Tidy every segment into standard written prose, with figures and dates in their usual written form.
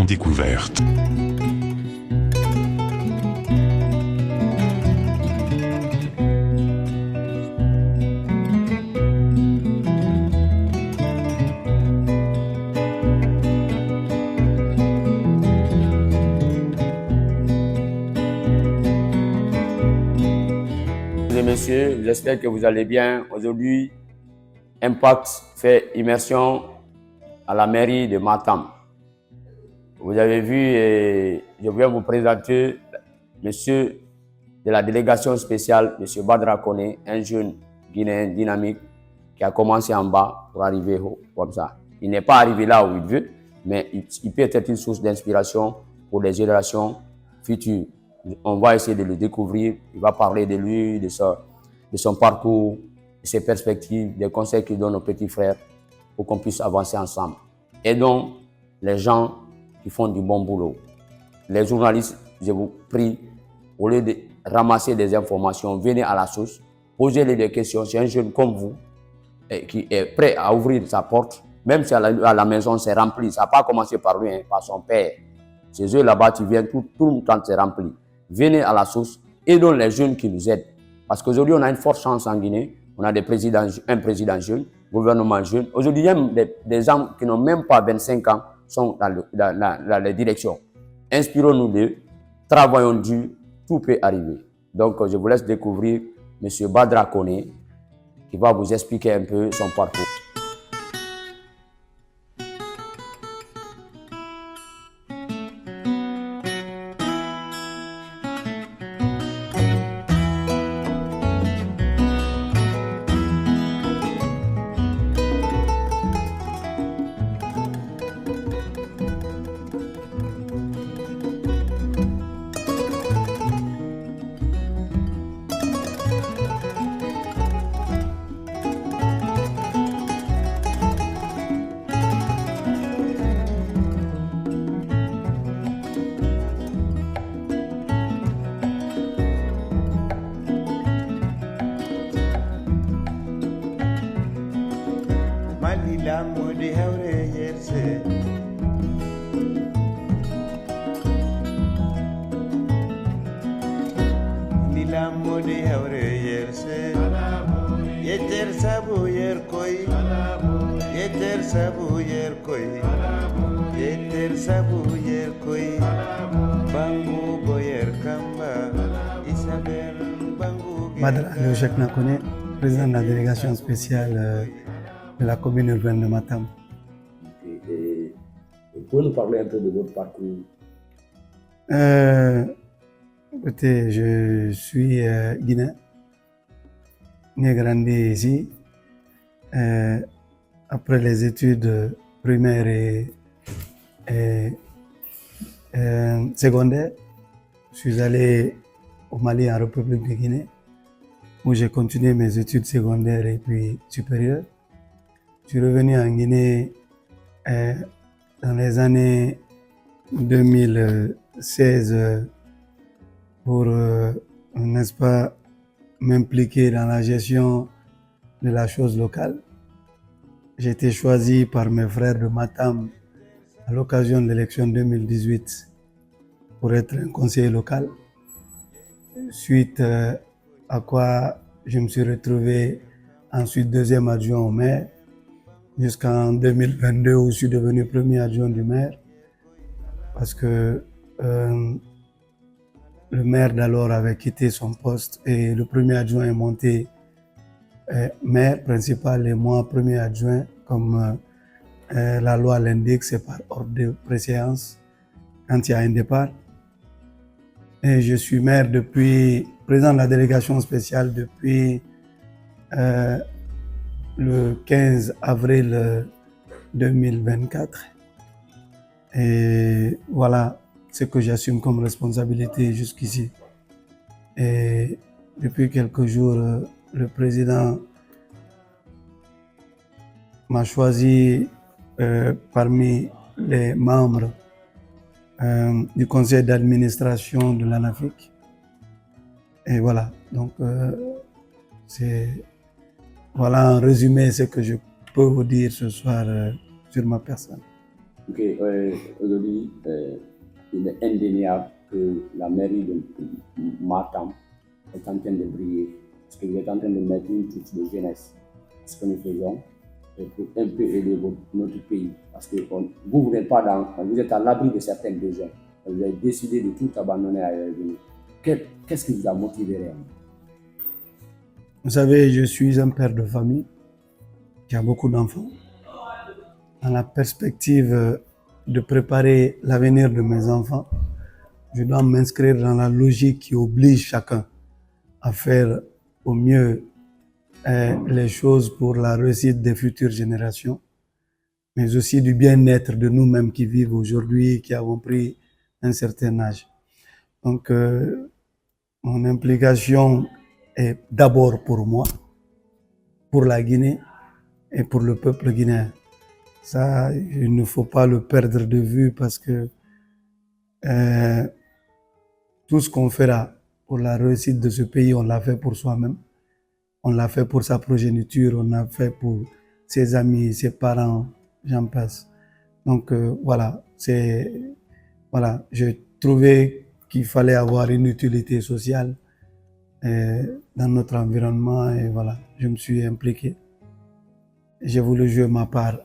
découverte. Messieurs, j'espère que vous allez bien. Aujourd'hui, Impact fait immersion à la mairie de Matam. Vous avez vu, je viens vous présenter monsieur de la délégation spéciale, monsieur Badra Koné, un jeune Guinéen dynamique qui a commencé en bas pour arriver haut, comme ça. Il n'est pas arrivé là où il veut, mais il peut être une source d'inspiration pour les générations futures. On va essayer de le découvrir, il va parler de lui, de son parcours, de ses perspectives, des conseils qu'il donne aux petits frères pour qu'on puisse avancer ensemble. Aidons les gens qui font du bon boulot. Les journalistes, je vous prie, au lieu de ramasser des informations, venez à la source, posez-lui des questions. C'est un jeune comme vous qui est prêt à ouvrir sa porte, même si à la maison c'est rempli. Ça n'a pas commencé par lui, par son père. Chez eux là-bas, tu viens, tout le temps c'est rempli. Venez à la source, aidons les jeunes qui nous aident. Parce qu'aujourd'hui, on a une forte chance en Guinée. On a un président jeune, gouvernement jeune. Aujourd'hui, même des gens qui n'ont même pas 25 ans sont dans les directions. Inspirons-nous d'eux, travaillons dur, tout peut arriver. Donc, je vous laisse découvrir M. Badra Koné, qui va vous expliquer un peu son parcours. Badra Koné, président de la délégation spéciale de la commune urbaine de Matam. Vous pouvez nous parler un peu de votre parcours? Écoutez, je suis guinéen, né et grandi ici. Après les études primaires et secondaires, je suis allé au Mali, en République de Guinée, où j'ai continué mes études secondaires et puis supérieures. Je suis revenu en Guinée dans les années 2016 pour, n'est-ce pas, m'impliquer dans la gestion de la chose locale. J'ai été choisi par mes frères de Matam à l'occasion de l'élection 2018 pour être un conseiller local. Suite à quoi je me suis retrouvé ensuite deuxième adjoint au maire jusqu'en 2022 où je suis devenu premier adjoint du maire parce que le maire d'alors avait quitté son poste et le premier adjoint est monté maire principal et moi premier adjoint comme la loi l'indique, c'est par ordre de préséance quand il y a un départ. Et je suis maire depuis, président de la délégation spéciale depuis le 15 avril 2024. Et voilà ce que j'assume comme responsabilité jusqu'ici. Et depuis quelques jours, le président m'a choisi parmi les membres du conseil d'administration de l'ANAFIC. Et voilà, donc c'est voilà en résumé ce que je peux vous dire ce soir sur ma personne. Ok, aujourd'hui, il est indéniable que la mairie de Matam est en train de briller. Parce que vous êtes en train de mettre une touche de jeunesse. Ce que nous faisons pour un peu aider notre pays. Parce que vous n'êtes pas vous êtes à l'abri de certains besoins. Vous avez décidé de tout abandonner à venir. Qu'est-ce qui vous a motivé réellement? Vous savez, je suis un père de famille qui a beaucoup d'enfants. Dans la perspective de préparer l'avenir de mes enfants, je dois m'inscrire dans la logique qui oblige chacun à faire au mieux les choses pour la réussite des futures générations, mais aussi du bien-être de nous-mêmes qui vivent aujourd'hui, qui avons pris un certain âge. Donc, mon implication est d'abord pour moi, pour la Guinée et pour le peuple guinéen. Ça, il ne faut pas le perdre de vue parce que tout ce qu'on fera pour la réussite de ce pays, on l'a fait pour soi-même. On l'a fait pour sa progéniture, on l'a fait pour ses amis, ses parents, j'en passe. Donc voilà, j'ai trouvé qu'il fallait avoir une utilité sociale dans notre environnement et voilà, je me suis impliqué. J'ai voulu jouer ma part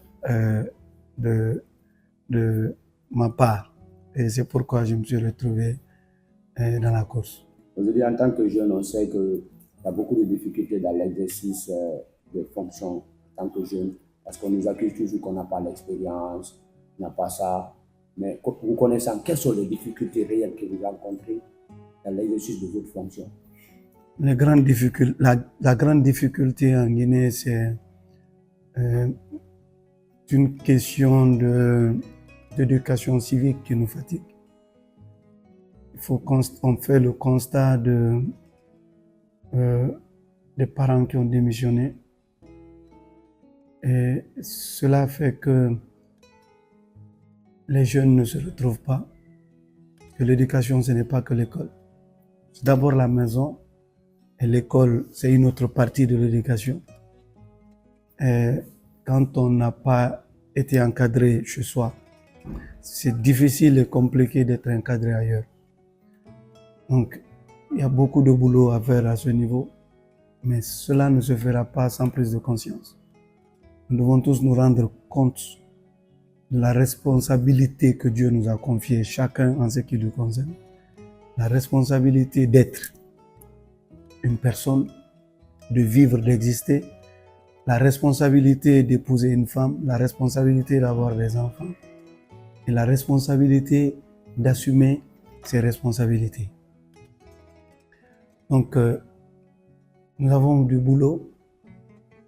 de ma part et c'est pourquoi je me suis retrouvé dans la course. Aujourd'hui, en tant que jeune, on sait qu'il y a beaucoup de difficultés dans l'exercice des fonctions en tant que jeune, parce qu'on nous accuse toujours qu'on n'a pas l'expérience, on n'a pas ça. Mais vous connaissant, quelles sont les difficultés réelles que vous rencontrez dans l'exercice de votre fonction? La grande difficulté en Guinée, c'est une question d'éducation civique qui nous fatigue. On fait le constat des parents qui ont démissionné. Et cela fait que les jeunes ne se retrouvent pas. Que l'éducation, ce n'est pas que l'école. C'est d'abord la maison. Et l'école, c'est une autre partie de l'éducation. Et quand on n'a pas été encadré chez soi, c'est difficile et compliqué d'être encadré ailleurs. Donc, il y a beaucoup de boulot à faire à ce niveau, mais cela ne se fera pas sans prise de conscience. Nous devons tous nous rendre compte de la responsabilité que Dieu nous a confiée, chacun en ce qui lui concerne. La responsabilité d'être une personne, de vivre, d'exister, la responsabilité d'épouser une femme, la responsabilité d'avoir des enfants et la responsabilité d'assumer ses responsabilités. Donc, nous avons du boulot.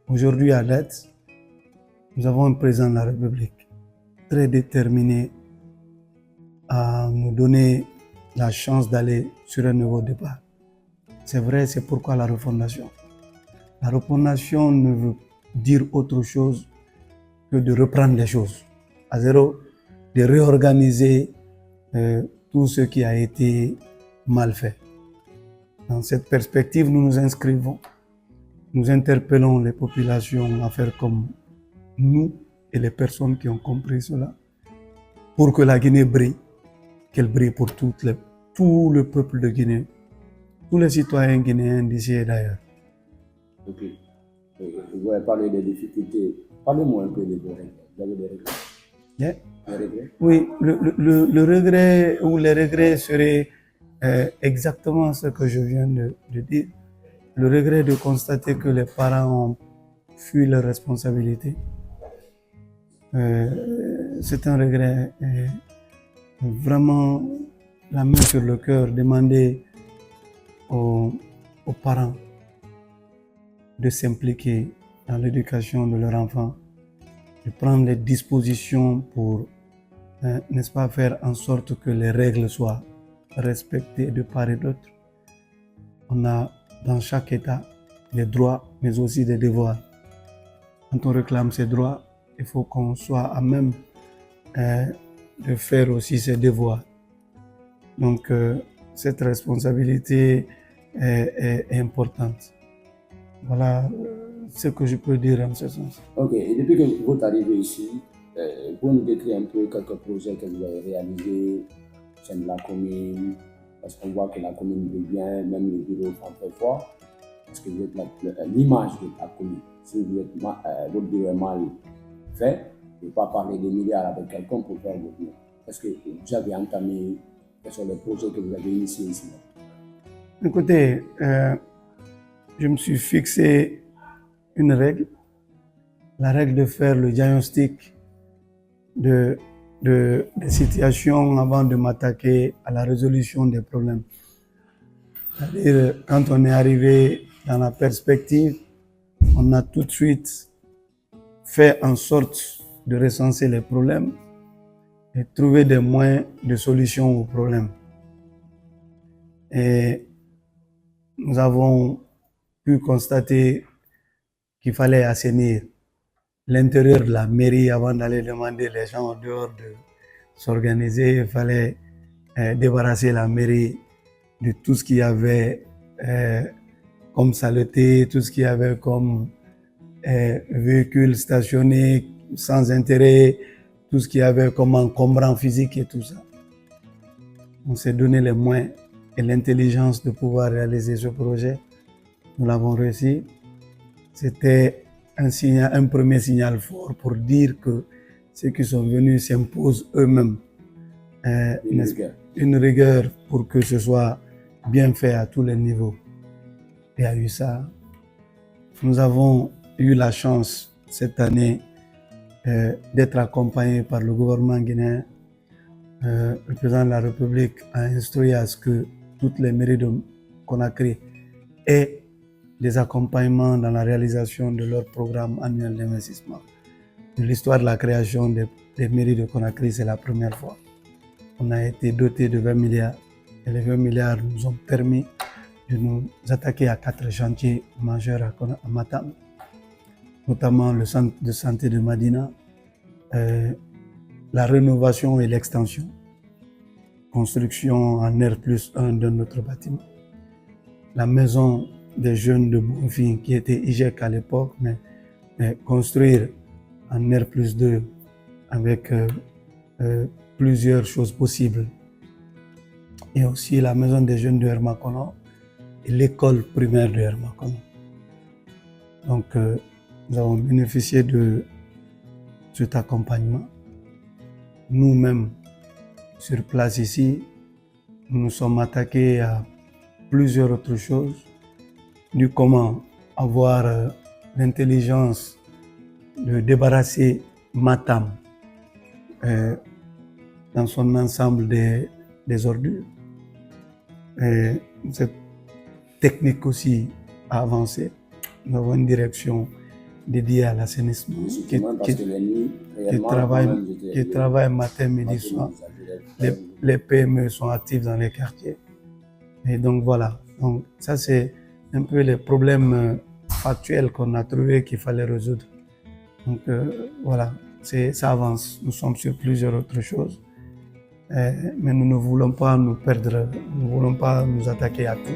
Aujourd'hui, à date, nous avons un président de la République très déterminé à nous donner la chance d'aller sur un nouveau départ. C'est vrai, c'est pourquoi la refondation. La refondation ne veut dire autre chose que de reprendre les choses à zéro, de réorganiser tout ce qui a été mal fait. Dans cette perspective, nous nous inscrivons, nous interpellons les populations à faire comme nous et les personnes qui ont compris cela, pour que la Guinée brille, qu'elle brille pour tout le peuple de Guinée, tous les citoyens guinéens d'ici et d'ailleurs. Ok. Vous avez parlé des difficultés. Parlez-moi un peu de vos regrets. Vous avez des regrets? Yeah. Des regrets? Oui, le regret ou les regrets seraient exactement ce que je viens de dire. Le regret de constater que les parents ont fui leurs responsabilités. C'est un regret. Vraiment, la main sur le cœur, demander aux parents de s'impliquer dans l'éducation de leurs enfants, de prendre les dispositions pour, n'est-ce pas, faire en sorte que les règles soient respectées de part et d'autre. On a dans chaque État des droits, mais aussi des devoirs. Quand on réclame ces droits, il faut qu'on soit à même de faire aussi ses devoirs. Donc, cette responsabilité est importante. Voilà ce que je peux dire en ce sens. Ok, et depuis que vous êtes arrivé ici, Pour nous décrire un peu quelques projets que vous avez réalisés au sein de la commune, parce qu'on voit que la commune veut bien, même le bureau fait très fort, parce que vous êtes l'image de la commune. Si vous êtes, votre bureau est mal fait, ne pas parler des milliards avec quelqu'un pour faire votre bien. Est-ce que vous avez entamé, quels sont les projets que vous avez initiés ici? Écoutez, je me suis fixé une règle, la règle de faire le diagnostic des situations avant de m'attaquer à la résolution des problèmes. C'est-à-dire, quand on est arrivé dans la perspective, on a tout de suite fait en sorte de recenser les problèmes et trouver des moyens de solution aux problèmes. Et nous avons pu constater qu'il fallait assainir l'intérieur de la mairie avant d'aller demander les gens en dehors de s'organiser. Il fallait débarrasser la mairie de tout ce qu'il y avait comme saleté, tout ce qu'il y avait comme véhicules stationnés sans intérêt, tout ce qu'il y avait comme encombrant physique et tout ça. On s'est donné les moyens et l'intelligence de pouvoir réaliser ce projet. Nous l'avons réussi. C'était un premier signal fort pour dire que ceux qui sont venus s'imposent eux-mêmes une rigueur pour que ce soit bien fait à tous les niveaux. Il y a eu ça. Nous avons eu la chance cette année d'être accompagnés par le gouvernement guinéen. Le président de la République a instruit à ce que toutes les mairies de Conakry aient des accompagnements dans la réalisation de leur programme annuel d'investissement. De l'histoire de la création des mairies de Conakry, c'est la première fois. On a été doté de 20 milliards et les 20 milliards nous ont permis de nous attaquer à 4 chantiers majeurs à Matam, notamment le centre de santé de Madina, la rénovation et l'extension, construction en R+1 de notre bâtiment, la maison des jeunes de Bonfim qui était IGEC à l'époque, mais construire en R+2 avec plusieurs choses possibles. Et aussi la maison des jeunes de Hermakono et l'école primaire de Hermakono. Donc nous avons bénéficié de cet accompagnement. Nous-mêmes, sur place ici, nous nous sommes attaqués à plusieurs autres choses, du comment avoir l'intelligence de débarrasser Matam dans son ensemble des ordures. Et cette technique aussi a avancé. Nous avons une direction dédiée à l'assainissement qui travaille matin, midi, soir. Les PME sont actifs dans les quartiers. Et donc voilà. Donc ça c'est un peu les problèmes factuels qu'on a trouvés qu'il fallait résoudre. Donc voilà, ça avance. Nous sommes sur plusieurs autres choses. Mais nous ne voulons pas nous perdre, nous ne voulons pas nous attaquer à tout.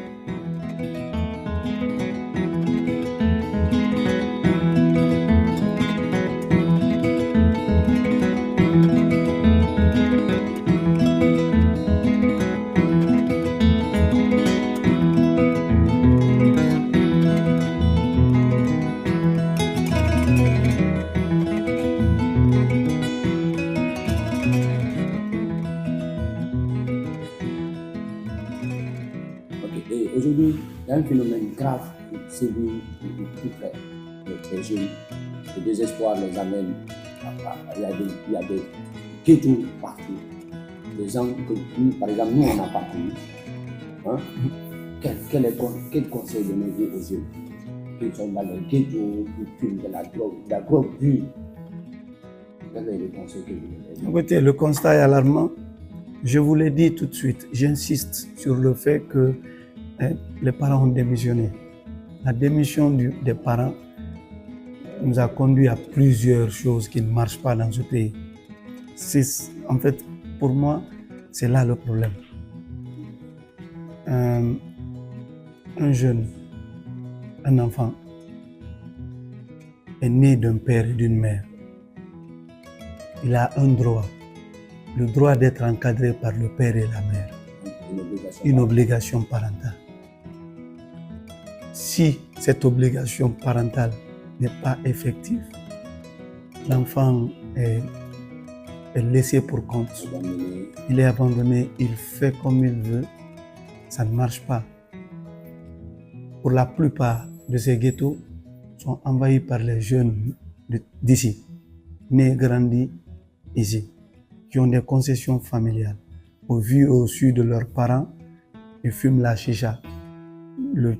Aujourd'hui, il y a un phénomène grave qui sévit tout près. Les jeunes, le désespoir les amène. Il y a des ghettos partout. Des gens que nous, par exemple, nous, on n'a pas connu. Hein? Quel conseil donnez-vous aux jeunes qui sont dans les ghettos, qui fument de la drogue dure? Quel est le conseil que vous donnez? Écoutez, le constat est alarmant. Je vous l'ai dit tout de suite, j'insiste sur le fait que les parents ont démissionné. La démission des parents nous a conduit à plusieurs choses qui ne marchent pas dans ce pays. En fait, pour moi, c'est là le problème. Un jeune, un enfant, est né d'un père et d'une mère. il a un droit, le droit d'être encadré par le père et la mère, une obligation parentale. Si cette obligation parentale n'est pas effective, l'enfant est laissé pour compte, il est abandonné, il fait comme il veut, ça ne marche pas. Pour la plupart de ces ghettos sont envahis par les jeunes d'ici, nés et grandis ici, qui ont des concessions familiales. Au vu et au su de leurs parents, ils fument la chicha. Le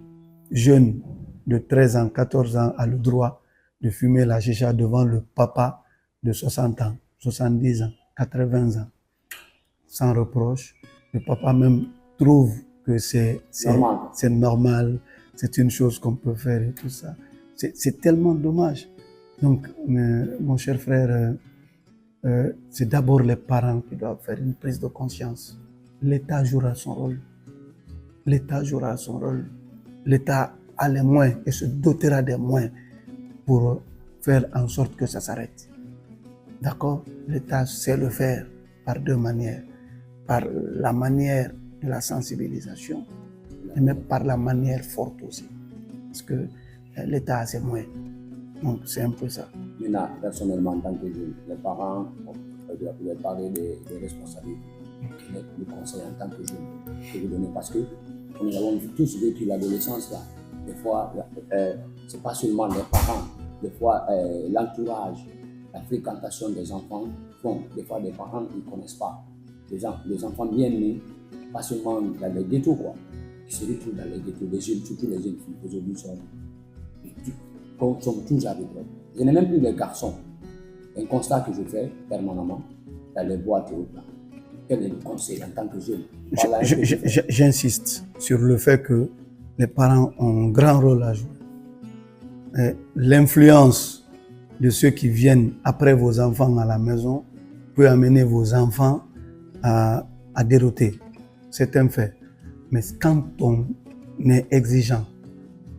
jeune de 13 ans, 14 ans a le droit de fumer la chicha devant le papa de 60 ans, 70 ans, 80 ans, sans reproche. Le papa même trouve que c'est normal, c'est une chose qu'on peut faire et tout ça. C'est tellement dommage. Donc, mon cher frère, c'est d'abord les parents qui doivent faire une prise de conscience. L'État jouera son rôle. L'État jouera son rôle. L'État a les moyens et se dotera des moyens pour faire en sorte que ça s'arrête. D'accord? L'État sait le faire par deux manières. Par la manière de la sensibilisation, mais par la manière forte aussi. Parce que l'État a ses moyens. Donc, c'est un peu ça. Maintenant, personnellement, en tant que jeune, les parents, vous pouvez parler des responsabilités. Quel est le conseil en tant que jeune que vous donnez? Parce que nous avons tous vécu l'adolescence là. Des fois, c'est pas seulement les parents, des fois l'entourage, la fréquentation des enfants font. Des fois, les parents ne connaissent pas. Les enfants bien nés, pas seulement dans les ghettos, quoi. Ils se retrouvent dans les ghettos. Les jeunes, surtout les jeunes filles, aujourd'hui sont tous avec eux. Je n'ai même plus les garçons. Un constat que je fais permanemment dans les boîtes et autres. Quel est le conseil en tant que jeune? J'insiste sur le fait que les parents ont un grand rôle à jouer. L'influence de ceux qui viennent après vos enfants à la maison peut amener vos enfants à dérouter. C'est un fait. Mais quand on est exigeant,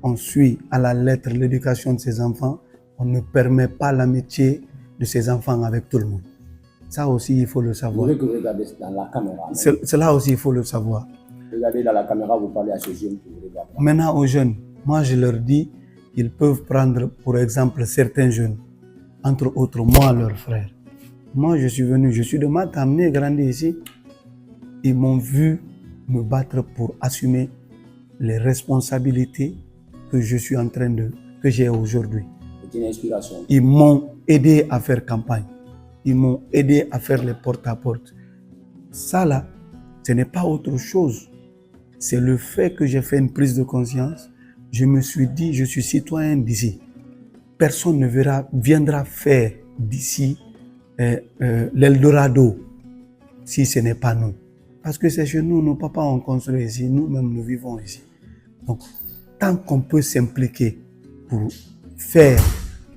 on suit à la lettre l'éducation de ses enfants, on ne permet pas l'amitié de ses enfants avec tout le monde. Ça aussi, il faut le savoir. Vous voulez que vous regardez dans la caméra. Cela aussi, il faut le savoir. Regardez dans la caméra, vous parlez à ces jeunes que vous regardez. Maintenant, aux jeunes, moi je leur dis, ils peuvent prendre, pour exemple, certains jeunes, entre autres, moi, leurs frères. Moi, je suis venu, je suis de Matam, né, grandi ici. Ils m'ont vu me battre pour assumer les responsabilités que je suis en train que j'ai aujourd'hui. C'est une inspiration. Ils m'ont aidé à faire campagne. Ils m'ont aidé à faire les porte-à-porte. Ça là, ce n'est pas autre chose. C'est le fait que j'ai fait une prise de conscience. Je me suis dit, je suis citoyen d'ici. Personne ne viendra faire d'ici l'Eldorado si ce n'est pas nous. Parce que c'est chez nous, nos papas ont construit ici, nous-mêmes nous vivons ici. Donc, tant qu'on peut s'impliquer pour faire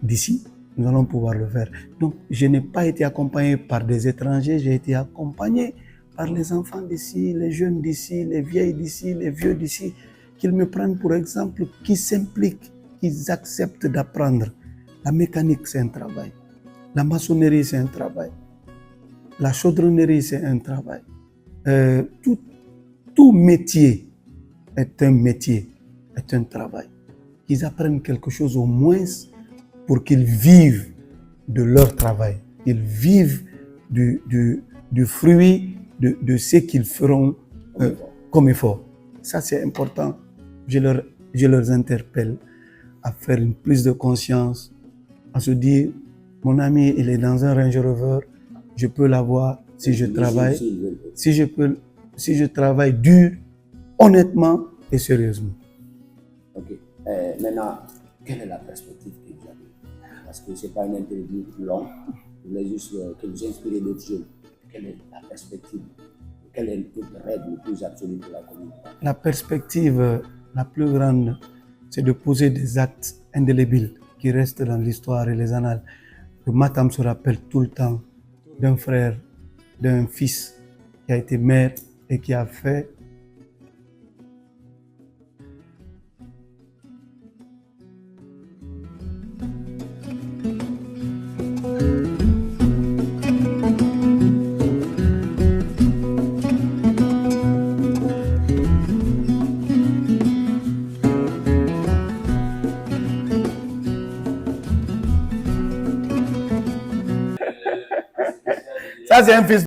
d'ici, nous allons pouvoir le faire. Donc, je n'ai pas été accompagné par des étrangers, j'ai été accompagné par les enfants d'ici, les jeunes d'ici, les vieilles d'ici, les vieux d'ici, qu'ils me prennent pour exemple, qui s'impliquent, qu'ils acceptent d'apprendre. La mécanique, c'est un travail. La maçonnerie, c'est un travail. La chaudronnerie, c'est un travail. Tout métier est un métier, est un travail. Qu'ils apprennent quelque chose au moins pour qu'ils vivent de leur travail. Ils vivent du fruit de ce qu'ils feront comme effort. Ça, c'est important. Je leur interpelle à faire une prise de conscience, à se dire, mon ami, il est dans un Range Rover, je peux l'avoir si je travaille, si je travaille dur, honnêtement et sérieusement. Ok. Maintenant, quelle est la perspective que vous avez? Parce que ce n'est pas une interview longue. Je voulais juste que vous inspirez d'autres jeunes. Quelle est la perspective? Quel est le rêve le plus absolu pour la communauté? La perspective la plus grande, c'est de poser des actes indélébiles qui restent dans l'histoire et les annales. Le Matam se rappelle tout le temps d'un frère, d'un fils qui a été maire et qui a fait Ça, c'est un fils